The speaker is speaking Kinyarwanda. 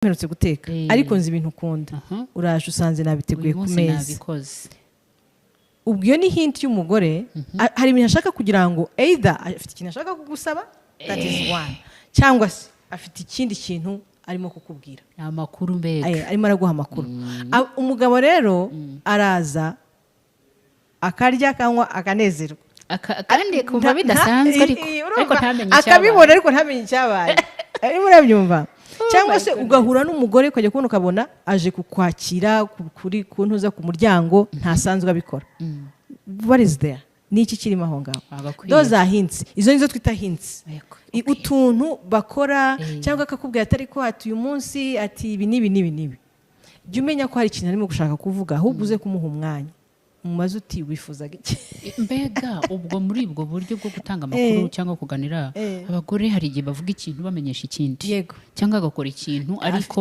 mperutse guteka ariko nzi ibintu ukunda uraje usanze nabiteguye ku meza ubwo iyo ni hint y'umugore hari ibintu ashaka kugira ngo either afite ikintu ashaka kugusaba that is one cyangwa se afite ikindi kintu arimo kukubwira amakuru mbega arimo araguha amakuru umugabo rero araza akarya akanywa akanezerwa kandi kumva bidasanzwe ariko ntamenye akabibona ariko ntamenye icyabaye arimo urabyumva cyangwa se ugahura n'umugore ukajya kubona ukabona aje kukwakira kuri kuntuza ku muryango ntasanzwe abikora what is there ni iki kirimo aho ngaho those are hints izo nizo twita hints utuntu bakora cyangwa akakubwira atari ko ati uyu munsi ati ibi n'ibi n'ibi n'ibi jya umenya ko hari ikintu arimo gushaka kuvuga ahubwo uze kumuha umwanya mumaze uti wifuzaga iki mbega ubwo muri ubwo buryo bwo gutanga amakuru cyangwa kuganira abagore hari igihe bavuga ikintu bamenyesha ikindi cyangwa agakora ikintu ariko